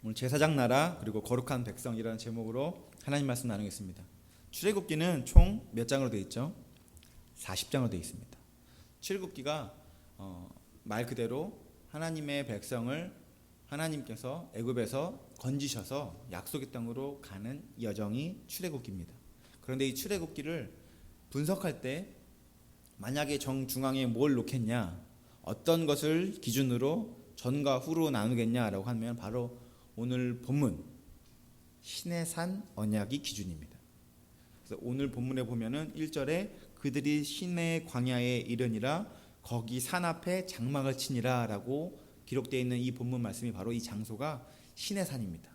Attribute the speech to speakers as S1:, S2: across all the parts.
S1: 오늘 제사장 나라 그리고 거룩한 백성이라는 제목으로 하나님 말씀 나누겠습니다. 출애굽기는 총 몇 장으로 되어 있죠? 40장으로 되어 있습니다. 출애굽기가 말 그대로 하나님의 백성을 하나님께서 애굽에서 건지셔서 약속의 땅으로 가는 여정이 출애굽기입니다. 그런데 이 출애굽기를 분석할 때 만약에 정중앙에 뭘 놓겠냐, 어떤 것을 기준으로 전과 후로 나누겠냐라고 하면 바로 오늘 본문 시내산 언약이 기준입니다. 그래서 오늘 본문에 보면은 1절에 그들이 시내 광야에 이르니라 거기 산 앞에 장막을 치니라라고 기록되어 있는 이 본문 말씀이 바로 이 장소가 시내산입니다.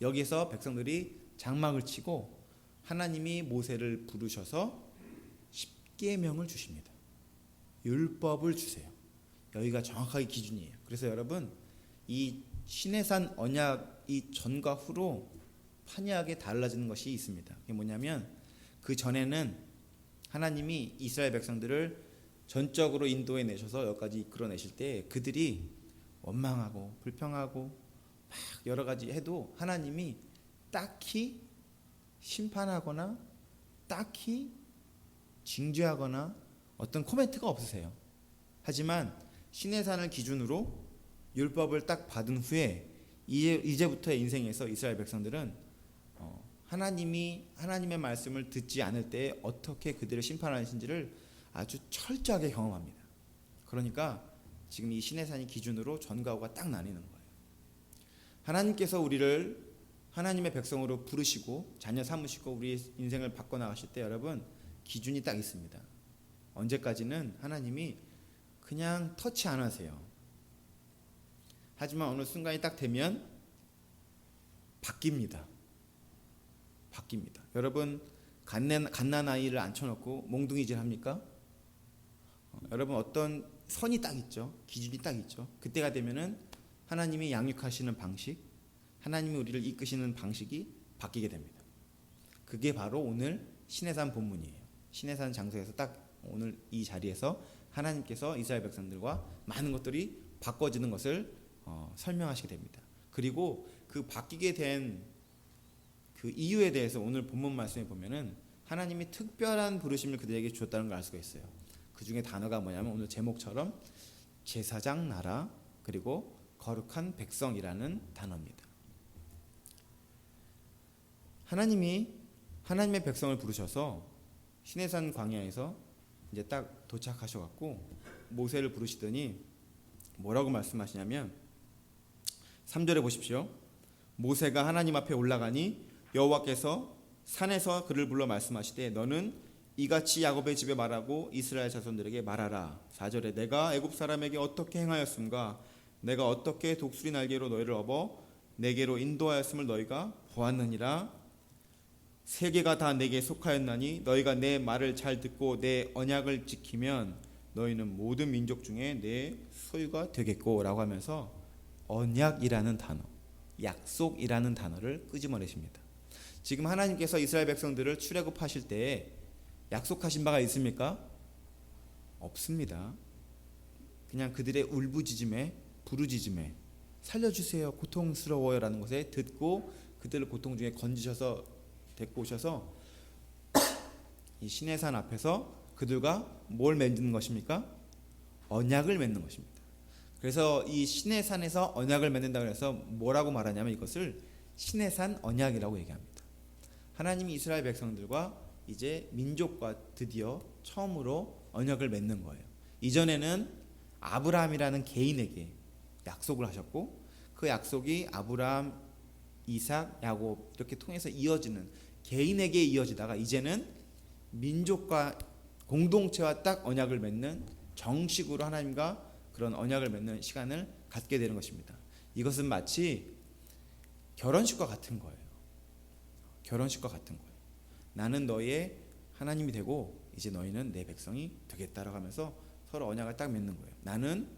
S1: 여기서 백성들이 장막을 치고 하나님이 모세를 부르셔서 십계명을 주십니다. 율법을 주세요. 여기가 정확하게 기준이에요. 그래서 여러분 이 시내산 언약이 전과 후로 판이하게 달라지는 것이 있습니다. 그게 뭐냐면 그 전에는 하나님이 이스라엘 백성들을 전적으로 인도해 내셔서 여기까지 이끌어내실 때 그들이 원망하고 불평하고 막 여러 가지 해도 하나님이 딱히 심판하거나 딱히 징죄하거나 어떤 코멘트가 없으세요. 하지만 시내산을 기준으로 율법을 딱 받은 후에 이제부터의 인생에서 이스라엘 백성들은 하나님의 말씀을 듣지 않을 때 어떻게 그들을 심판하시는지를 아주 철저하게 경험합니다. 그러니까 지금 이 시내산이 기준으로 전과 후가 딱 나뉘는 거예요. 하나님께서 우리를 하나님의 백성으로 부르시고 자녀 삼으시고 우리 인생을 바꿔나가실 때 여러분 기준이 딱 있습니다. 언제까지는 하나님이 그냥 터치 안 하세요. 하지만 어느 순간이 딱 되면 바뀝니다. 여러분 갓난 아이를 앉혀놓고 몽둥이질 합니까? 여러분 어떤 선이 딱 있죠. 기준이 딱 있죠. 그때가 되면은 하나님이 양육하시는 방식, 하나님이 우리를 이끄시는 방식이 바뀌게 됩니다. 그게 바로 오늘 시내산 본문이에요. 시내산 장소에서 딱 오늘 이 자리에서 하나님께서 이스라엘 백성들과 많은 것들이 바꿔지는 것을 설명하시게 됩니다. 그리고 그 바뀌게 된 그 이유에 대해서 오늘 본문 말씀에 보면은 하나님이 특별한 부르심을 그들에게 주었다는 걸 알 수가 있어요. 그 중에 단어가 뭐냐면 오늘 제목처럼 제사장 나라 그리고 거룩한 백성이라는 단어입니다. 하나님이 하나님의 백성을 부르셔서 시내산 광야에서 이제 딱 도착하셔갖고 모세를 부르시더니 뭐라고 말씀하시냐면 3절에 보십시오. 모세가 하나님 앞에 올라가니 여호와께서 산에서 그를 불러 말씀하시되 너는 이같이 야곱의 집에 말하고 이스라엘 자손들에게 말하라. 4절에 내가 애굽 사람에게 어떻게 행하였음과 내가 어떻게 독수리 날개로 너희를 업어 내게로 인도하였음을 너희가 보았느니라. 세계가 다 내게 속하였나니 너희가 내 말을 잘 듣고 내 언약을 지키면 너희는 모든 민족 중에 내 소유가 되겠고 라고 하면서 언약이라는 단어, 약속이라는 단어를 끄집어내십니다. 지금 하나님께서 이스라엘 백성들을 출애굽하실 때에 약속하신 바가 있습니까? 없습니다. 그냥 그들의 울부짖음에 부르짖음에 살려주세요 고통스러워요 라는 것에 듣고 그들을 고통 중에 건지셔서 데리고 오셔서 이 시내산 앞에서 그들과 뭘 맺는 것입니까? 언약을 맺는 것입니다. 그래서 이 시내산에서 언약을 맺는다고 해서 뭐라고 말하냐면 이것을 시내산 언약이라고 얘기합니다. 하나님이 이스라엘 백성들과 이제 민족과 드디어 처음으로 언약을 맺는 거예요. 이전에는 아브라함이라는 개인에게 약속을 하셨고 그 약속이 아브라함, 이삭, 야곱 이렇게 통해서 이어지는 개인에게 이어지다가 이제는 민족과 공동체와 딱 언약을 맺는 정식으로 하나님과 그런 언약을 맺는 시간을 갖게 되는 것입니다. 이것은 마치 결혼식과 같은 거예요. 나는 너의 하나님이 되고 이제 너희는 내 백성이 되겠다라고 하면서 서로 언약을 딱 맺는 거예요. 나는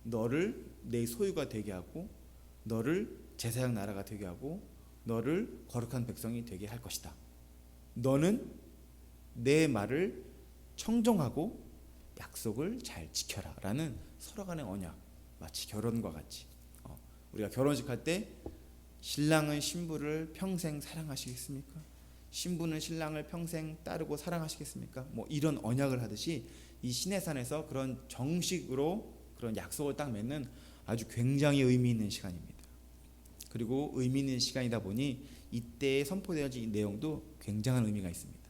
S1: 너를 내 소유가 되게 하고 너를 제사장 나라가 되게 하고 너를 거룩한 백성이 되게 할 것이다. 너는 내 말을 청종하고 약속을 잘 지켜라 라는 서로 간의 언약, 마치 결혼과 같이 우리가 결혼식 할 때 신랑은 신부를 평생 사랑하시겠습니까? 신부는 신랑을 평생 따르고 사랑하시겠습니까? 뭐 이런 언약을 하듯이 이 시내산에서 그런 정식으로 그런 약속을 딱 맺는 아주 굉장히 의미 있는 시간입니다. 그리고 의미 있는 시간이다 보니 이때에 선포되어진 이 내용도 굉장한 의미가 있습니다.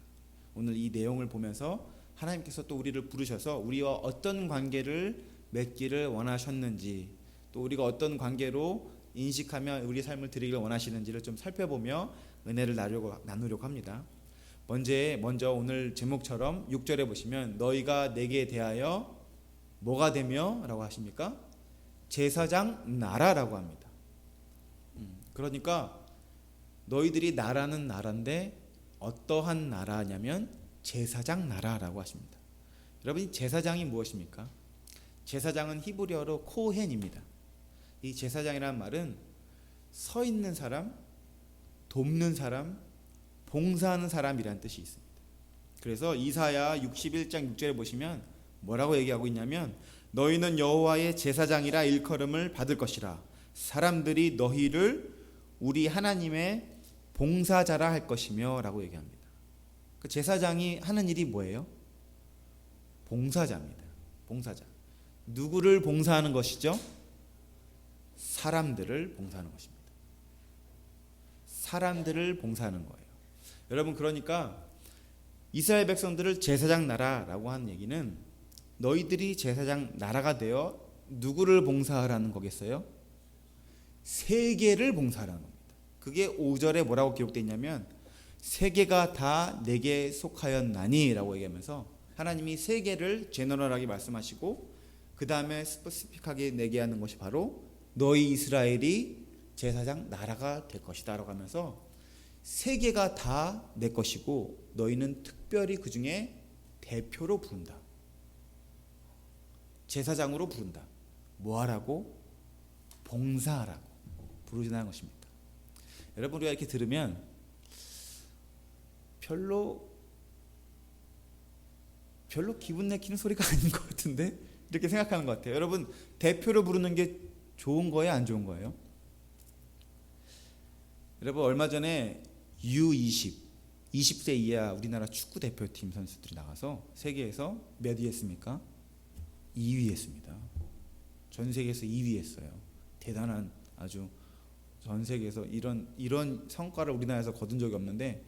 S1: 오늘 이 내용을 보면서 하나님께서 또 우리를 부르셔서 우리와 어떤 관계를 맺기를 원하셨는지, 또 우리가 어떤 관계로 인식하며 우리 삶을 드리기를 원하시는지를 좀 살펴보며 은혜를 나누려고 합니다. 먼저 오늘 제목처럼 6절에 보시면 너희가 내게 대하여 뭐가 되며 라고 하십니까? 제사장 나라라고 합니다. 그러니까 너희들이 나라는 나라인데 어떠한 나라냐면 제사장 나라라고 하십니다. 여러분, 제사장이 무엇입니까? 제사장은 히브리어로 코헨입니다. 이 제사장이라는 말은 서 있는 사람, 돕는 사람, 봉사하는 사람이라는 뜻이 있습니다. 그래서 이사야 61장 6절에 보시면 뭐라고 얘기하고 있냐면 너희는 여호와의 제사장이라 일컬음을 받을 것이라 사람들이 너희를 우리 하나님의 봉사자라 할 것이며 라고 얘기합니다. 그 제사장이 하는 일이 뭐예요? 봉사자입니다. 봉사자. 누구를 봉사하는 것이죠? 사람들을 봉사하는 것입니다. 사람들을 봉사하는 거예요. 여러분, 그러니까 이스라엘 백성들을 제사장 나라라고 하는 얘기는 너희들이 제사장 나라가 되어 누구를 봉사하라는 거겠어요? 세계를 봉사하라는 겁니다. 그게 5절에 뭐라고 기록되어 있냐면 세계가 다 내게 속하였나니 라고 얘기하면서 하나님이 세계를 제너럴하게 말씀하시고 그 다음에 스페시픽하게 내게 하는 것이 바로 너희 이스라엘이 제사장 나라가 될 것이다 라고 하면서 세계가 다 내 것이고 너희는 특별히 그 중에 대표로 부른다. 제사장으로 부른다. 뭐하라고? 봉사하라고 부르짖는 것입니다. 여러분, 우리가 이렇게 들으면 별로 기분 내키는 소리가 아닌 것 같은데 이렇게 생각하는 것 같아요. 여러분, 대표로 부르는 게 좋은 거예요, 안 좋은 거예요? 여러분, 얼마 전에 U20 20세 이하 우리나라 축구 대표팀 선수들이 나가서 세계에서 몇 위 했습니까? 2위 했습니다. 전 세계에서 2위 했어요. 대단한, 아주 전 세계에서 이런 성과를 우리나라에서 거둔 적이 없는데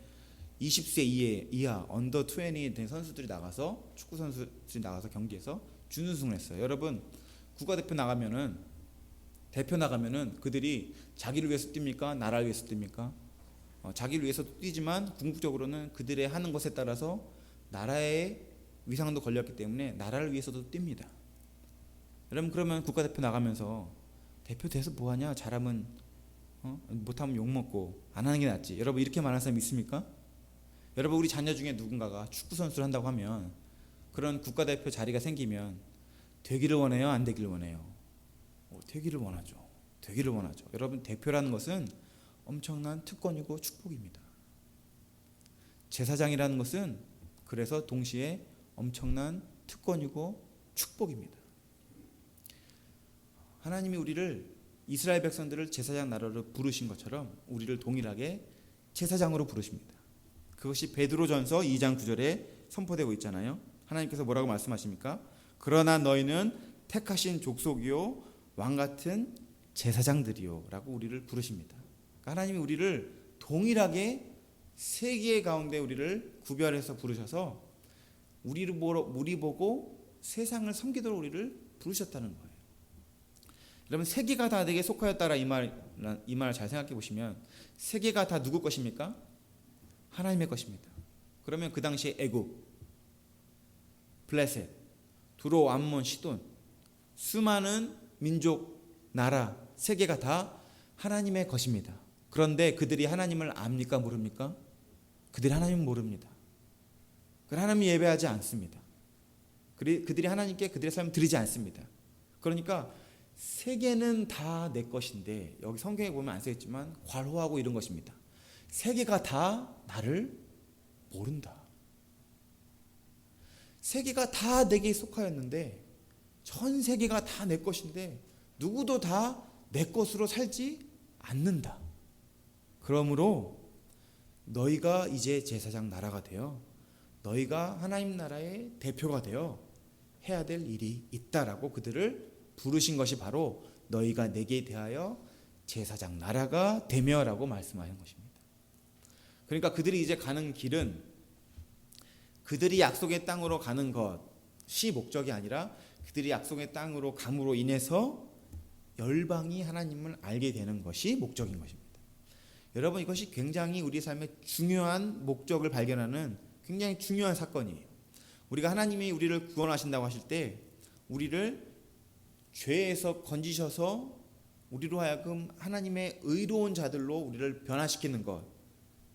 S1: 20세 이하 언더 20 된 선수들이 나가서 축구 선수들이 나가서 경기에서 준우승을 했어요. 여러분, 국가대표 나가면은 대표 나가면은 그들이 자기를 위해서 뜁니까? 나라를 위해서 뜁니까? 자기를 위해서 뛰지만 궁극적으로는 그들의 하는 것에 따라서 나라의 위상도 걸렸기 때문에 나라를 위해서도 뜁니다. 여러분, 그러면 국가대표 나가면서 대표 돼서 뭐하냐? 잘하면 못하면 욕먹고 안 하는 게 낫지. 여러분, 이렇게 말하는 사람 있습니까? 여러분, 우리 자녀 중에 누군가가 축구선수를 한다고 하면 그런 국가대표 자리가 생기면 되기를 원해요? 안 되기를 원해요? 되기를 원하죠. 되기를 원하죠. 여러분, 대표라는 것은 엄청난 특권이고 축복입니다. 제사장이라는 것은 그래서 동시에 엄청난 특권이고 축복입니다. 하나님이 우리를 이스라엘 백성들을 제사장 나라로 부르신 것처럼 우리를 동일하게 제사장으로 부르십니다. 그것이 베드로전서 2장 9절에 선포되고 있잖아요. 하나님께서 뭐라고 말씀하십니까? 그러나 너희는 택하신 족속이요 왕같은 제사장들이요 라고 우리를 부르십니다. 그러니까 하나님이 우리를 동일하게 세계 가운데 우리를 구별해서 부르셔서 우리 보고 세상을 섬기도록 우리를 부르셨다는 거예요. 여러분, 세계가 다 내게 속하였다라 이 말 잘 생각해 보시면 세계가 다 누구 것입니까? 하나님의 것입니다. 그러면 그 당시에 애굽, 블레셋, 두로, 암몬, 시돈 수많은 민족, 나라, 세계가 다 하나님의 것입니다. 그런데 그들이 하나님을 압니까? 모릅니까? 그들이 하나님을 모릅니다. 하나님 예배하지 않습니다. 그들이 하나님께 그들의 삶을 드리지 않습니다. 그러니까 세계는 다 내 것인데 여기 성경에 보면 안 써있지만 괄호하고 이런 것입니다. 세계가 다 나를 모른다. 세계가 다 내게 속하였는데 전 세계가 다 내 것인데 누구도 다 내 것으로 살지 않는다. 그러므로 너희가 이제 제사장 나라가 되어 너희가 하나님 나라의 대표가 되어 해야 될 일이 있다라고 그들을 부르신 것이 바로 너희가 내게 대하여 제사장 나라가 되며라고 말씀하는 것입니다. 그러니까 그들이 이제 가는 길은 그들이 약속의 땅으로 가는 것이 목적이 아니라 그들이 약속의 땅으로 감으로 인해서 열방이 하나님을 알게 되는 것이 목적인 것입니다. 여러분, 이것이 굉장히 우리 삶의 중요한 목적을 발견하는 굉장히 중요한 사건이에요. 우리가 하나님이 우리를 구원하신다고 하실 때 우리를 죄에서 건지셔서 우리로 하여금 하나님의 의로운 자들로 우리를 변화시키는 것,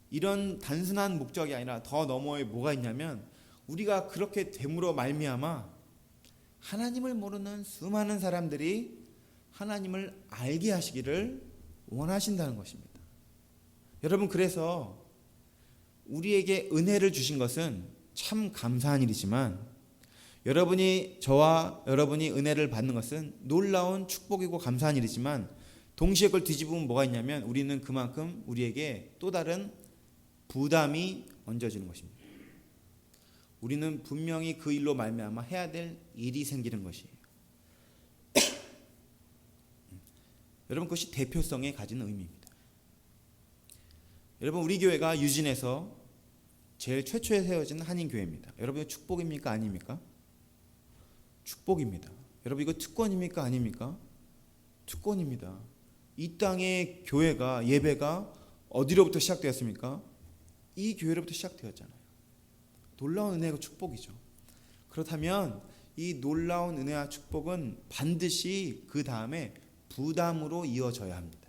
S1: 이런 단순한 목적이 아니라 더 너머에 뭐가 있냐면 우리가 그렇게 됨으로 말미암아 하나님을 모르는 수많은 사람들이 하나님을 알게 하시기를 원하신다는 것입니다. 여러분, 그래서 우리에게 은혜를 주신 것은 참 감사한 일이지만 저와 여러분이 은혜를 받는 것은 놀라운 축복이고 감사한 일이지만 동시에 그걸 뒤집으면 뭐가 있냐면 우리는 그만큼 우리에게 또 다른 부담이 얹어지는 것입니다. 우리는 분명히 그 일로 말미암아 해야 될 일이 생기는 것이에요. 여러분, 그것이 대표성에 가지는 의미입니다. 여러분, 우리 교회가 유진에서 제일 최초에 세워진 한인교회입니다. 여러분, 축복입니까? 아닙니까? 축복입니다. 여러분, 이거 특권입니까? 아닙니까? 특권입니다. 이 땅의 교회가, 예배가 어디로부터 시작되었습니까? 이 교회로부터 시작되었잖아요. 놀라운 은혜가 축복이죠. 그렇다면 이 놀라운 은혜와 축복은 반드시 그 다음에 부담으로 이어져야 합니다.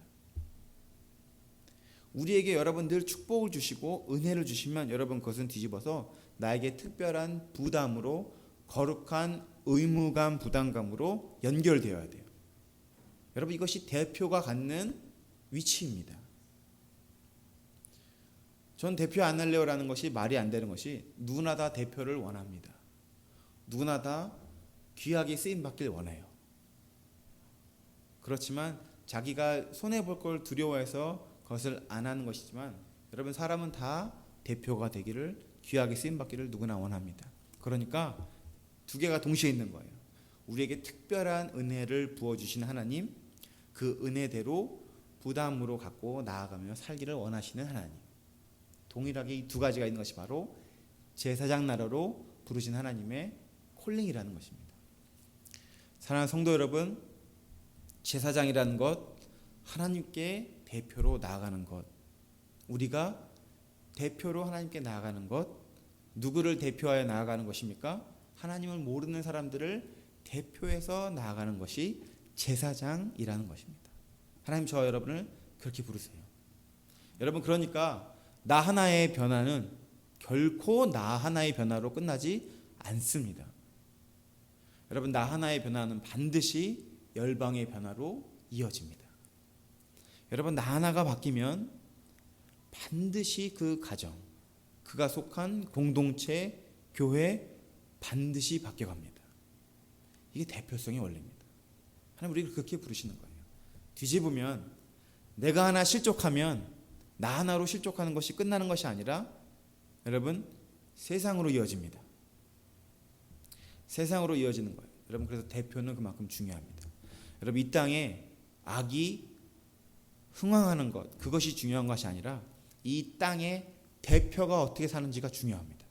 S1: 우리에게 여러분 늘 축복을 주시고 은혜를 주시면 여러분 그것은 뒤집어서 나에게 특별한 부담으로, 거룩한 의무감, 부담감으로 연결되어야 돼요. 여러분, 이것이 대표가 갖는 위치입니다. 전 대표 안 할래요라는 것이 말이 안 되는 것이 누구나 다 대표를 원합니다. 누구나 다 귀하게 쓰임 받길 원해요. 그렇지만 자기가 손해볼 걸 두려워해서 그것을 안 하는 것이지만 여러분, 사람은 다 대표가 되기를, 귀하게 쓰임 받기를 누구나 원합니다. 그러니까 두 개가 동시에 있는 거예요. 우리에게 특별한 은혜를 부어주신 하나님, 그 은혜대로 부담으로 갖고 나아가며 살기를 원하시는 하나님, 동일하게 이 두 가지가 있는 것이 바로 제사장 나라로 부르신 하나님의 콜링이라는 것입니다. 사랑하는 성도 여러분, 제사장이라는 것, 하나님께 대표로 나아가는 것, 우리가 대표로 하나님께 나아가는 것, 누구를 대표하여 나아가는 것입니까? 하나님을 모르는 사람들을 대표해서 나아가는 것이 제사장이라는 것입니다. 하나님 저와 여러분을 그렇게 부르세요. 여러분, 그러니까 나 하나의 변화는 결코 나 하나의 변화로 끝나지 않습니다. 여러분, 나 하나의 변화는 반드시 열방의 변화로 이어집니다. 여러분, 나 하나가 바뀌면 반드시 그 가정, 그가 속한 공동체, 교회 반드시 바뀌어갑니다. 이게 대표성의 원리입니다. 하나님 우리를 그렇게 부르시는 거예요. 뒤집으면 내가 하나 실족하면 나 하나로 실족하는 것이 끝나는 것이 아니라 여러분, 세상으로 이어집니다. 세상으로 이어지는 거예요. 여러분, 그래서 대표는 그만큼 중요합니다. 여러분, 이 땅에 악이 흥왕하는 것, 그것이 중요한 것이 아니라 이 땅의 대표가 어떻게 사는지가 중요합니다.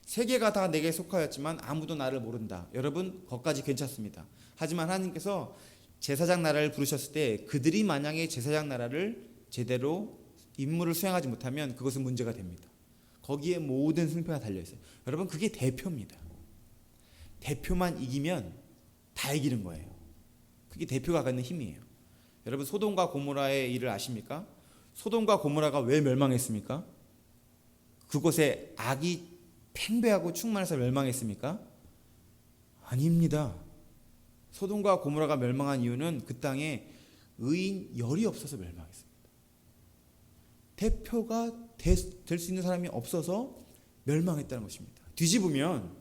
S1: 세계가 다 내게 속하였지만 아무도 나를 모른다. 여러분, 거기까지 괜찮습니다. 하지만 하나님께서 제사장 나라를 부르셨을 때 그들이 만약에 제사장 나라를 제대로 임무를 수행하지 못하면 그것은 문제가 됩니다. 거기에 모든 승패가 달려있어요. 여러분, 그게 대표입니다. 대표만 이기면 다 이기는 거예요. 그게 대표가 갖는 힘이에요. 여러분, 소돔과 고모라의 일을 아십니까? 소돔과 고모라가 왜 멸망했습니까? 그곳에 악이 팽배하고 충만해서 멸망했습니까? 아닙니다. 소돔과 고모라가 멸망한 이유는 그 땅에 의인 열이 없어서 멸망했습니다. 대표가 될 수 있는 사람이 없어서 멸망했다는 것입니다. 뒤집으면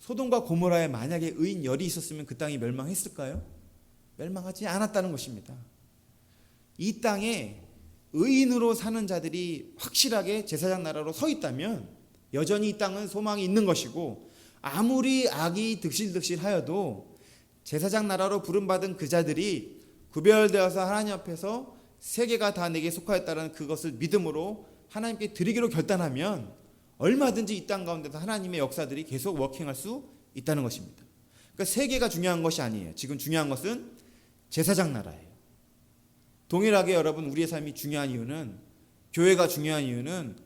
S1: 소돔과 고모라에 만약에 의인 열이 있었으면 그 땅이 멸망했을까요? 멸망하지 않았다는 것입니다. 이 땅에 의인으로 사는 자들이 확실하게 제사장 나라로 서 있다면 여전히 이 땅은 소망이 있는 것이고, 아무리 악이 득실득실하여도 제사장 나라로 부름받은 그 자들이 구별되어서 하나님 앞에서 세계가 다 내게 속하였다는 그것을 믿음으로 하나님께 드리기로 결단하면 얼마든지 이 땅 가운데서 하나님의 역사들이 계속 워킹할 수 있다는 것입니다. 그러니까 세계가 중요한 것이 아니에요. 지금 중요한 것은 제사장 나라예요. 동일하게 여러분, 우리의 삶이 중요한 이유는, 교회가 중요한 이유는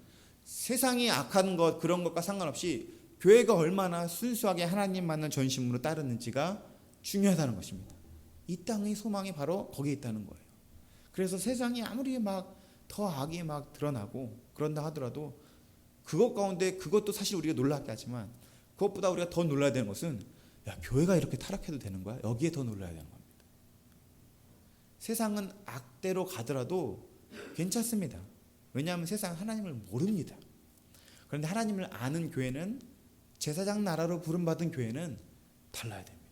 S1: 세상이 악한 것, 그런 것과 상관없이 교회가 얼마나 순수하게 하나님 만난 전심으로 따르는지가 중요하다는 것입니다. 이 땅의 소망이 바로 거기에 있다는 거예요. 그래서 세상이 아무리 막 더 악이 막 드러나고 그런다 하더라도 그것 가운데, 그것도 사실 우리가 놀랍게 하지만 그것보다 우리가 더 놀라야 되는 것은, 야, 교회가 이렇게 타락해도 되는 거야? 여기에 더 놀라야 되는 겁니다. 세상은 악대로 가더라도 괜찮습니다. 왜냐하면 세상은 하나님을 모릅니다. 그런데 하나님을 아는 교회는, 제사장 나라로 부름받은 교회는 달라야 됩니다.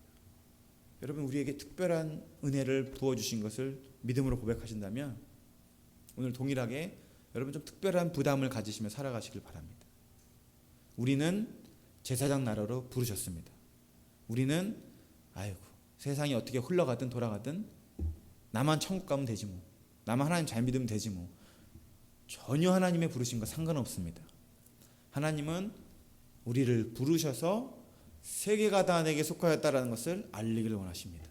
S1: 여러분, 우리에게 특별한 은혜를 부어주신 것을 믿음으로 고백하신다면 오늘 동일하게 여러분 좀 특별한 부담을 가지시며 살아가시길 바랍니다. 우리는 제사장 나라로 부르셨습니다. 우리는 아이고, 세상이 어떻게 흘러가든 돌아가든 나만 천국 가면 되지 뭐, 나만 하나님 잘 믿으면 되지 뭐, 전혀 하나님의 부르심과 상관없습니다. 하나님은 우리를 부르셔서 세계가 다 내게 속하였다라는 것을 알리기를 원하십니다.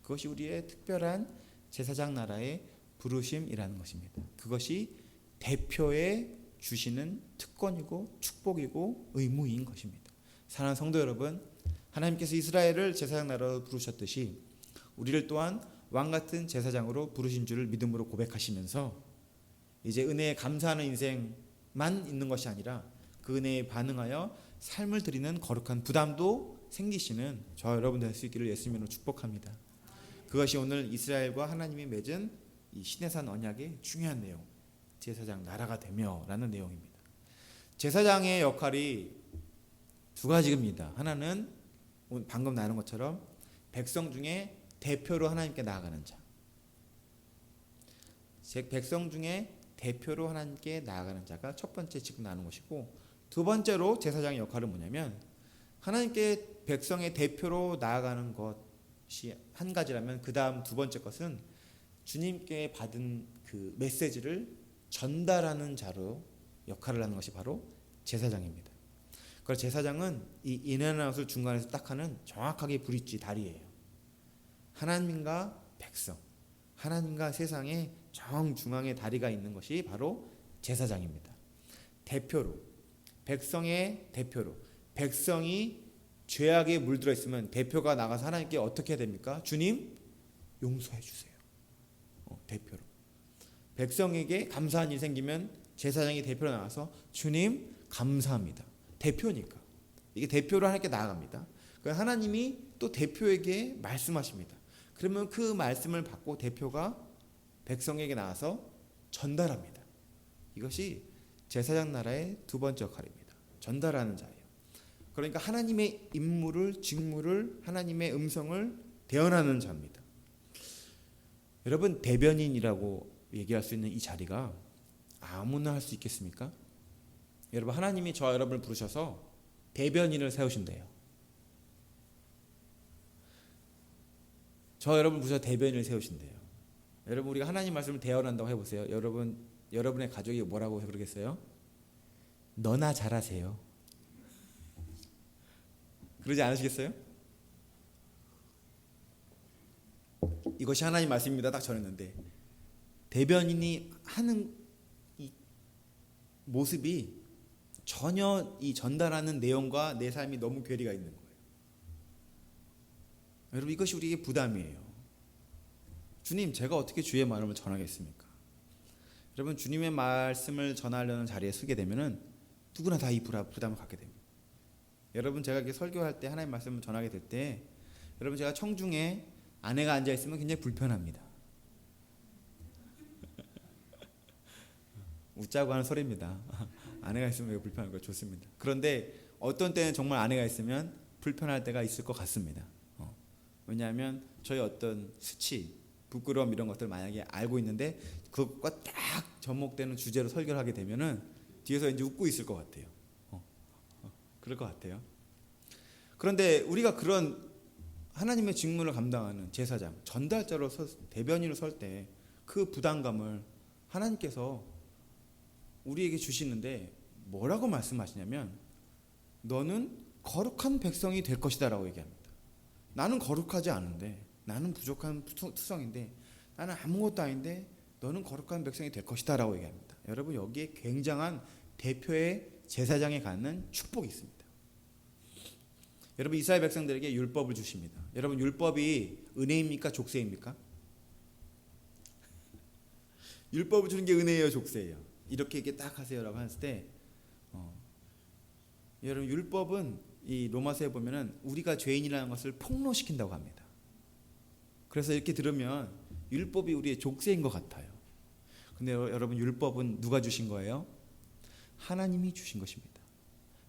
S1: 그것이 우리의 특별한 제사장 나라의 부르심이라는 것입니다. 그것이 대표에 주시는 특권이고 축복이고 의무인 것입니다. 사랑하는 성도 여러분, 하나님께서 이스라엘을 제사장 나라로 부르셨듯이 우리를 또한 왕같은 제사장으로 부르신 줄을 믿음으로 고백하시면서 이제 은혜에 감사하는 인생만 있는 것이 아니라 그 은혜에 반응하여 삶을 드리는 거룩한 부담도 생기시는 저 여러분 될 수 있기를 예수님으로 축복합니다. 그것이 오늘 이스라엘과 하나님이 맺은 이 시내산 언약의 중요한 내용, 제사장 나라가 되며 라는 내용입니다. 제사장의 역할이 두 가지입니다. 하나는 방금 나눈 것처럼 백성 중에 대표로 하나님께 나아가는 자, 백성 중에 대표로 하나님께 나아가는 자가 첫 번째 지금 나눈 것이고, 두 번째로 제사장의 역할은 뭐냐면 하나님께 백성의 대표로 나아가는 것이 한 가지라면, 그 다음 두 번째 것은 주님께 받은 그 메시지를 전달하는 자로 역할을 하는 것이 바로 제사장입니다. 그래서 제사장은 이 인앤아웃을 중간에서 딱 하는 정확하게 브릿지 다리예요. 하나님과 백성, 하나님과 세상의 정중앙에 다리가 있는 것이 바로 제사장입니다. 대표로, 백성의 대표로, 백성이 죄악에 물들어 있으면 대표가 나가서 하나님께 어떻게 해야 됩니까? 주님 용서해 주세요. 대표로. 백성에게 감사한 일이 생기면 제사장이 대표로 나가서 주님 감사합니다. 대표니까. 이게 대표로 하나님께 나아갑니다. 그러니까 하나님이 또 대표에게 말씀하십니다. 그러면 그 말씀을 받고 대표가 백성에게 나와서 전달합니다. 이것이 제사장 나라의 두 번째 역할입니다. 전달하는 자예요. 그러니까 하나님의 임무를, 직무를, 하나님의 음성을 대언하는 자입니다. 여러분, 대변인이라고 얘기할 수 있는 이 자리가 아무나 할 수 있겠습니까? 여러분, 하나님이 저와 여러분을 부르셔서 대변인을 세우신대요. 저와 여러분을 부르셔서 대변인을 세우신대요. 여러분, 우리가 하나님 말씀을 대언한다고 해보세요. 여러분의 가족이 뭐라고 그러겠어요? 너나 잘하세요. 그러지 않으시겠어요? 이것이 하나님 말씀입니다. 딱 전했는데 대변인이 하는 이 모습이 전혀 이 전달하는 내용과 내 삶이 너무 괴리가 있는 거예요. 여러분, 이것이 우리에게 부담이에요. 주님, 제가 어떻게 주의 말씀을 전하겠습니까? 여러분, 주님의 말씀을 전하려는 자리에 서게 되면은 누구나 다 이 부담을 갖게 됩니다. 여러분, 제가 이렇게 설교할 때 하나님 말씀을 전하게 될 때, 여러분, 제가 청중에 아내가 앉아 있으면 굉장히 불편합니다. 웃자고 하는 소리입니다. 아내가 있으면 왜 불편한 거 좋습니다. 그런데 어떤 때는 정말 아내가 있으면 불편할 때가 있을 것 같습니다. 왜냐하면 저희 어떤 수치, 부끄러움 이런 것들 만약에 알고 있는데 그것과 딱 접목되는 주제로 설교를 하게 되면은 뒤에서 이제 웃고 있을 것 같아요. 그럴 것 같아요. 그런데 우리가 그런 하나님의 직무를 감당하는 제사장, 전달자로 대변인으로 설 때 그 부담감을 하나님께서 우리에게 주시는데 뭐라고 말씀하시냐면 너는 거룩한 백성이 될 것이다 라고 얘기합니다. 나는 거룩하지 않은데, 나는 부족한 투성인데, 나는 아무것도 아닌데 너는 거룩한 백성이 될 것이다 라고 얘기합니다. 여러분, 여기에 굉장한 대표의 제사장에 갖는 축복이 있습니다. 여러분, 이스라엘 백성들에게 율법을 주십니다. 여러분, 율법이 은혜입니까? 족쇄입니까? 율법을 주는 게 은혜예요, 족쇄예요? 이렇게 딱 하세요라고 했을 때 여러분, 율법은 이 로마서에 보면은 우리가 죄인이라는 것을 폭로시킨다고 합니다. 그래서 이렇게 들으면 율법이 우리의 족쇄인 것 같아요. 근데 여러분, 율법은 누가 주신 거예요? 하나님이 주신 것입니다.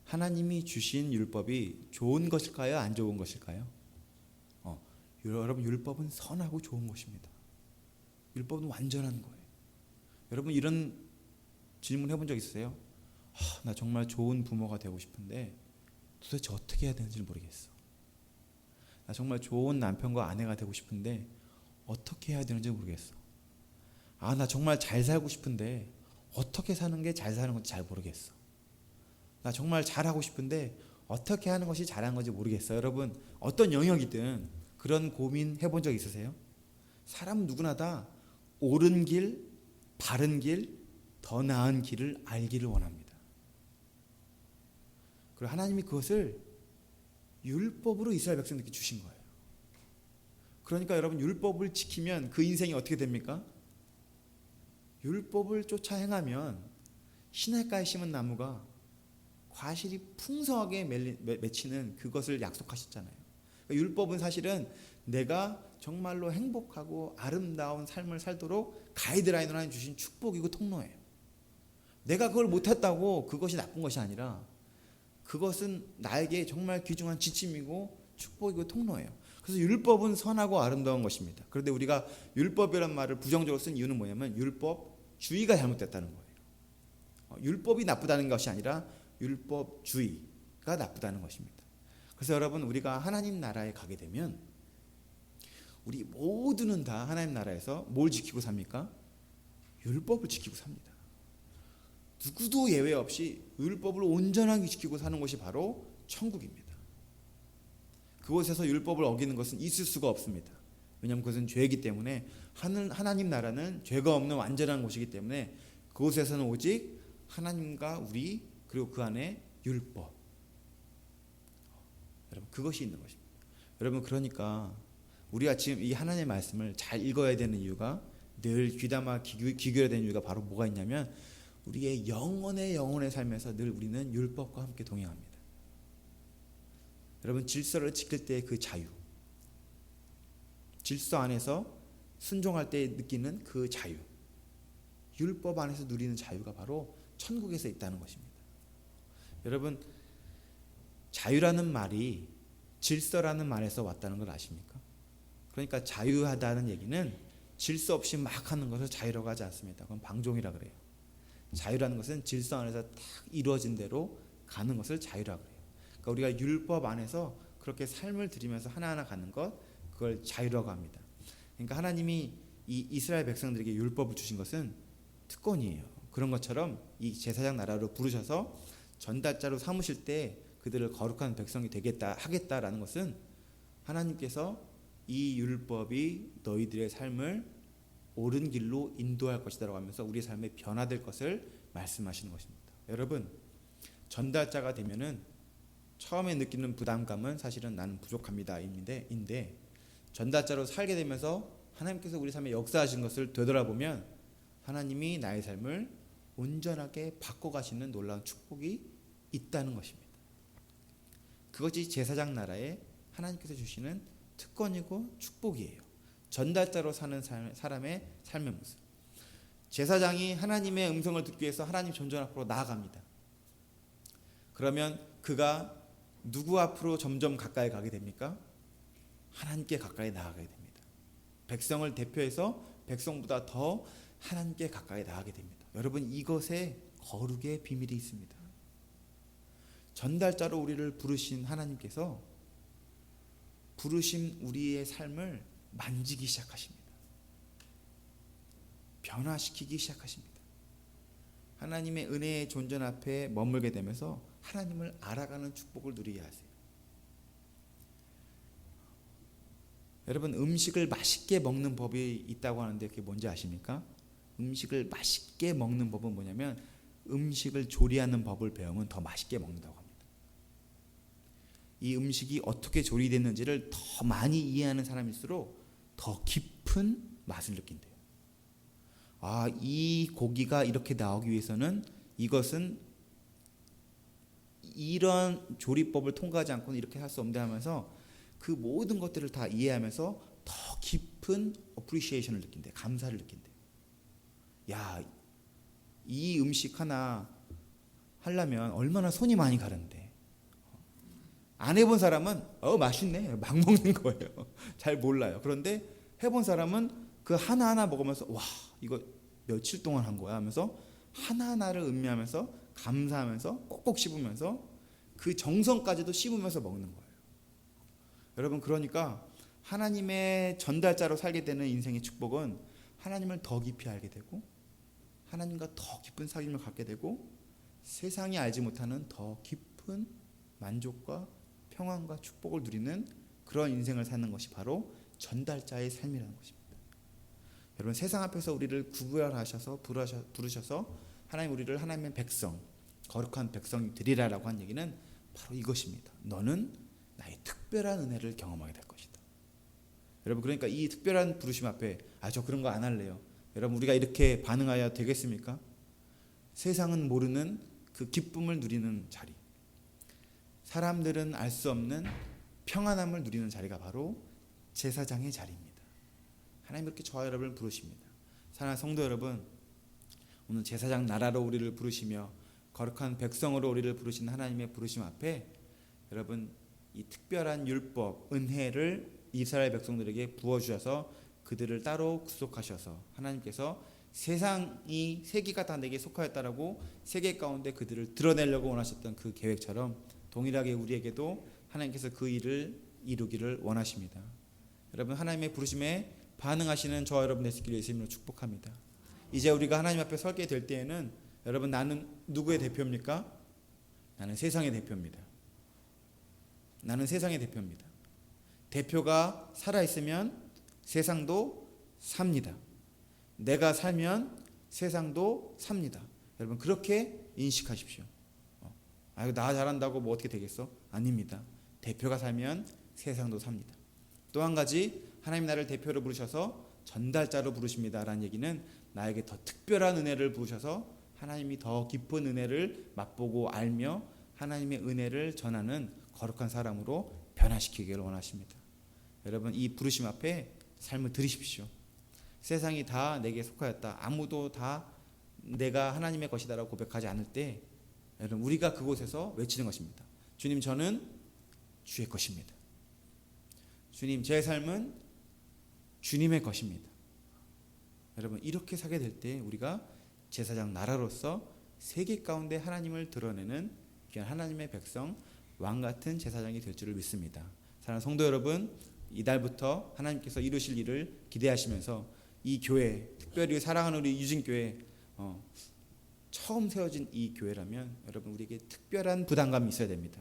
S1: 하나님이 주신 율법이 좋은 것일까요? 안 좋은 것일까요? 여러분, 율법은 선하고 좋은 것입니다. 율법은 완전한 거예요. 여러분, 이런 질문 해본 적 있으세요? 나 정말 좋은 부모가 되고 싶은데 도대체 어떻게 해야 되는지 모르겠어. 나 정말 좋은 남편과 아내가 되고 싶은데 어떻게 해야 되는지 모르겠어. 나 정말 잘 살고 싶은데 어떻게 사는 게 잘 사는 건지 잘 모르겠어. 나 정말 잘하고 싶은데 어떻게 하는 것이 잘하는 건지 모르겠어. 여러분, 어떤 영역이든 그런 고민 해본 적 있으세요? 사람 누구나 다 옳은 길, 바른 길, 더 나은 길을 알기를 원합니다. 그리고 하나님이 그것을 율법으로 이스라엘 백성들에게 주신 거예요. 그러니까 여러분, 율법을 지키면 그 인생이 어떻게 됩니까? 율법을 쫓아 행하면 시냇가에 심은 나무가 과실이 풍성하게 맺히는 그것을 약속하셨잖아요. 그러니까 율법은 사실은 내가 정말로 행복하고 아름다운 삶을 살도록 가이드라인으로 하나님 주신 축복이고 통로예요. 내가 그걸 못했다고 그것이 나쁜 것이 아니라 그것은 나에게 정말 귀중한 지침이고 축복이고 통로예요. 그래서 율법은 선하고 아름다운 것입니다. 그런데 우리가 율법이라는 말을 부정적으로 쓴 이유는 뭐냐면 율법주의가 잘못됐다는 거예요. 율법이 나쁘다는 것이 아니라 율법주의가 나쁘다는 것입니다. 그래서 여러분, 우리가 하나님 나라에 가게 되면 우리 모두는 다 하나님 나라에서 뭘 지키고 삽니까? 율법을 지키고 삽니다. 누구도 예외 없이 율법을 온전하게 지키고 사는 것이 바로 천국입니다. 그곳에서 율법을 어기는 것은 있을 수가 없습니다. 왜냐하면 그것은 죄이기 때문에 하나님 나라는 죄가 없는 완전한 곳이기 때문에 그곳에서는 오직 하나님과 우리 그리고 그 안에 율법, 여러분, 그것이 있는 것입니다. 여러분, 그러니까 우리가 지금 이 하나님의 말씀을 잘 읽어야 되는 이유가, 늘 귀담아 귀결해야 되는 이유가 바로 뭐가 있냐면 우리의 영혼의 삶에서 늘 우리는 율법과 함께 동행합니다. 여러분, 질서를 지킬 때의 그 자유, 질서 안에서 순종할 때 느끼는 그 자유, 율법 안에서 누리는 자유가 바로 천국에서 있다는 것입니다. 여러분, 자유라는 말이 질서라는 말에서 왔다는 걸 아십니까? 그러니까 자유하다는 얘기는 질서 없이 막 하는 것을 자유라고 하지 않습니다. 그건 방종이라 그래요. 자유라는 것은 질서 안에서 딱 이루어진 대로 가는 것을 자유라고 해요. 그러니까 우리가 율법 안에서 그렇게 삶을 들이면서 하나하나 가는 것, 그걸 자유라고 합니다. 그러니까 하나님이 이 이스라엘 백성들에게 율법을 주신 것은 특권이에요. 그런 것처럼 이 제사장 나라로 부르셔서 전달자로 삼으실 때 그들을 거룩한 백성이 하겠다라는 것은 하나님께서 이 율법이 너희들의 삶을 옳은 길로 인도할 것이다라고 하면서 우리의 삶에 변화될 것을 말씀하시는 것입니다. 여러분, 전달자가 되면은 처음에 느끼는 부담감은 사실은 나는 부족합니다 인데 전달자로 살게 되면서 하나님께서 우리 삶에 역사하신 것을 되돌아보면 하나님이 나의 삶을 온전하게 바꿔가시는 놀라운 축복이 있다는 것입니다. 그것이 제사장 나라에 하나님께서 주시는 특권이고 축복이에요. 전달자로 사는 사람의 삶의 모습. 제사장이 하나님의 음성을 듣기 위해서 하나님 존전 앞으로 나아갑니다. 그러면 그가 누구 앞으로 점점 가까이 가게 됩니까? 하나님께 가까이 나아가게 됩니다. 백성을 대표해서 백성보다 더 하나님께 가까이 나가게 됩니다. 여러분, 이것에 거룩의 비밀이 있습니다. 전달자로 우리를 부르신 하나님께서 부르신 우리의 삶을 만지기 시작하십니다. 변화시키기 시작하십니다. 하나님의 은혜의 존전 앞에 머물게 되면서 하나님을 알아가는 축복을 누리게 하세요. 여러분, 음식을 맛있게 먹는 법이 있다고 하는데 그게 뭔지 아십니까? 음식을 맛있게 먹는 법은 뭐냐면 음식을 조리하는 법을 배우면 더 맛있게 먹는다고 합니다. 이 음식이 어떻게 조리됐는지를 더 많이 이해하는 사람일수록 더 깊은 맛을 느낀대요. 아, 이 고기가 이렇게 나오기 위해서는 이것은 이런 조리법을 통과하지 않고는 이렇게 할 수 없는데 하면서 그 모든 것들을 다 이해하면서 더 깊은 어프리시에이션을 느낀대. 감사를 느낀대. 야, 이 음식 하나 하려면 얼마나 손이 많이 가는데. 안 해본 사람은 맛있네 막 먹는 거예요. 잘 몰라요. 그런데 해본 사람은 그 하나하나 먹으면서 와, 이거 며칠 동안 한 거야 하면서 하나하나를 음미하면서 감사하면서 꼭꼭 씹으면서 그 정성까지도 씹으면서 먹는 거예요. 여러분, 그러니까 하나님의 전달자로 살게 되는 인생의 축복은 하나님을 더 깊이 알게 되고 하나님과 더 깊은 사귐을 갖게 되고 세상이 알지 못하는 더 깊은 만족과 평안과 축복을 누리는 그런 인생을 사는 것이 바로 전달자의 삶이라는 것입니다. 여러분, 세상 앞에서 우리를 구별하셔서 부르셔서 하나님 우리를 하나님의 백성, 거룩한 백성이 되리라라고 한 얘기는 바로 이것입니다. 너는 나의 특별한 은혜를 경험하게 될 것이다. 여러분, 그러니까 이 특별한 부르심 앞에 저 그런 거 안 할래요. 여러분, 우리가 이렇게 반응하여 되겠습니까? 세상은 모르는 그 기쁨을 누리는 자리, 사람들은 알 수 없는 평안함을 누리는 자리가 바로 제사장의 자리입니다. 하나님 이렇게 저와 여러분을 부르십니다. 사랑하는 성도 여러분, 오늘 제사장 나라로 우리를 부르시며 거룩한 백성으로 우리를 부르신 하나님의 부르심 앞에 여러분, 이 특별한 율법, 은혜를 이스라엘 백성들에게 부어주셔서 그들을 따로 구속하셔서 하나님께서 세상이 세계가 다 내게 속하였다라고 세계 가운데 그들을 드러내려고 원하셨던 그 계획처럼 동일하게 우리에게도 하나님께서 그 일을 이루기를 원하십니다. 여러분, 하나님의 부르심에 반응하시는 저와 여러분 되시기를 예수님으로 축복합니다. 이제 우리가 하나님 앞에 서게 될 때에는 여러분, 나는 누구의 대표입니까? 나는 세상의 대표입니다. 나는 세상의 대표입니다. 대표가 살아있으면 세상도 삽니다. 내가 살면 세상도 삽니다. 여러분, 그렇게 인식하십시오. 나 잘한다고 뭐 어떻게 되겠어? 아닙니다. 대표가 살면 세상도 삽니다. 또 한 가지, 하나님 나를 대표로 부르셔서 전달자로 부르십니다라는 얘기는 나에게 더 특별한 은혜를 부으셔서 하나님이 더 깊은 은혜를 맛보고 알며 하나님의 은혜를 전하는 거룩한 사람으로 변화시키기를 원하십니다. 여러분, 이 부르심 앞에 삶을 들이십시오. 세상이 다 내게 속하였다, 아무도 다 내가 하나님의 것이다라고 고백하지 않을 때 여러분, 우리가 그곳에서 외치는 것입니다. 주님, 저는 주의 것입니다. 주님, 제 삶은 주님의 것입니다. 여러분, 이렇게 사게 될 때 우리가 제사장 나라로서 세계 가운데 하나님을 드러내는 귀한 하나님의 백성, 왕같은 제사장이 될 줄을 믿습니다. 사랑하는 성도 여러분, 이달부터 하나님께서 이루실 일을 기대하시면서 이 교회, 특별히 사랑하는 우리 유진교회, 처음 세워진 이 교회라면 여러분, 우리에게 특별한 부담감이 있어야 됩니다.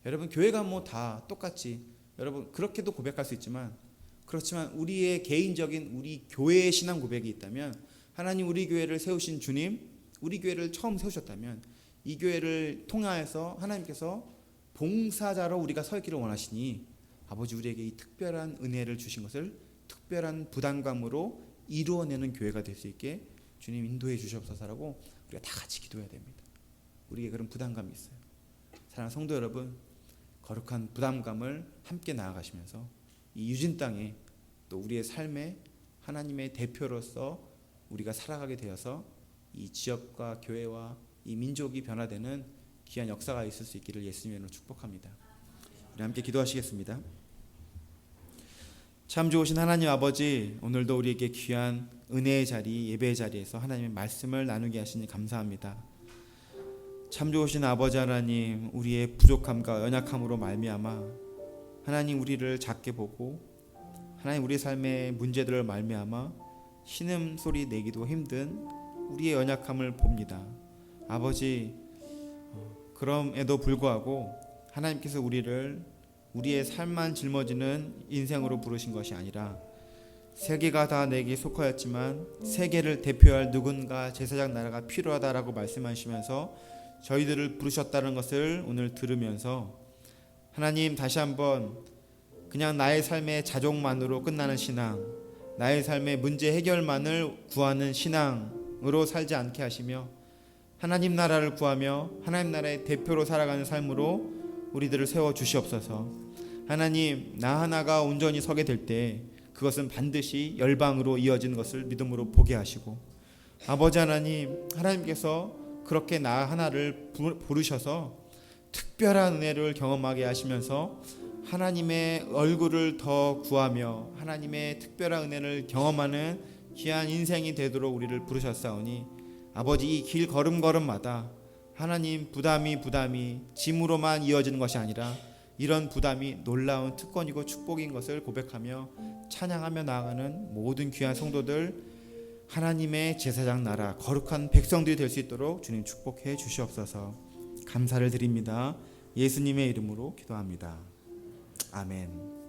S1: 여러분, 교회가 뭐 다 똑같이, 여러분 그렇게도 고백할 수 있지만, 그렇지만 우리의 개인적인 우리 교회의 신앙 고백이 있다면, 하나님 우리 교회를 세우신 주님, 우리 교회를 처음 세우셨다면 이 교회를 통하여서 하나님께서 봉사자로 우리가 서 있기를 원하시니 아버지, 우리에게 이 특별한 은혜를 주신 것을 특별한 부담감으로 이루어내는 교회가 될 수 있게 주님 인도해 주시옵소서라고 우리가 다 같이 기도해야 됩니다. 우리에게 그런 부담감이 있어요. 사랑하는 성도 여러분, 거룩한 부담감을 함께 나아가시면서 이 유진 땅에 또 우리의 삶에 하나님의 대표로서 우리가 살아가게 되어서 이 지역과 교회와 이 민족이 변화되는 귀한 역사가 있을 수 있기를 예수님으로 축복합니다. 우리 함께 기도하시겠습니다. 참 좋으신 하나님 아버지, 오늘도 우리에게 귀한 은혜의 자리, 예배의 자리에서 하나님의 말씀을 나누게 하시니 감사합니다. 참 좋으신 아버지 하나님, 우리의 부족함과 연약함으로 말미암아 하나님 우리를 작게 보고 하나님 우리 삶의 문제들을 말미암아 신음소리 내기도 힘든 우리의 연약함을 봅니다. 아버지, 그럼에도 불구하고 하나님께서 우리의 삶만 짊어지는 인생으로 부르신 것이 아니라 세계가 다 내게 속하였지만 세계를 대표할 누군가 제사장 나라가 필요하다라고 말씀하시면서 저희들을 부르셨다는 것을 오늘 들으면서 하나님, 다시 한번 그냥 나의 삶의 자족만으로 끝나는 신앙, 나의 삶의 문제 해결만을 구하는 신앙으로 살지 않게 하시며 하나님 나라를 구하며 하나님 나라의 대표로 살아가는 삶으로 우리들을 세워 주시옵소서. 하나님, 나 하나가 온전히 서게 될 때 그것은 반드시 열방으로 이어지는 것을 믿음으로 보게 하시고, 아버지 하나님, 하나님께서 그렇게 나 하나를 부르셔서 특별한 은혜를 경험하게 하시면서 하나님의 얼굴을 더 구하며 하나님의 특별한 은혜를 경험하는 귀한 인생이 되도록 우리를 부르셨사오니, 아버지, 이 길 걸음걸음마다 하나님 부담이 짐으로만 이어지는 것이 아니라 이런 부담이 놀라운 특권이고 축복인 것을 고백하며 찬양하며 나아가는 모든 귀한 성도들, 하나님의 제사장 나라 거룩한 백성들이 될 수 있도록 주님 축복해 주시옵소서. 감사를 드립니다. 예수님의 이름으로 기도합니다. 아멘.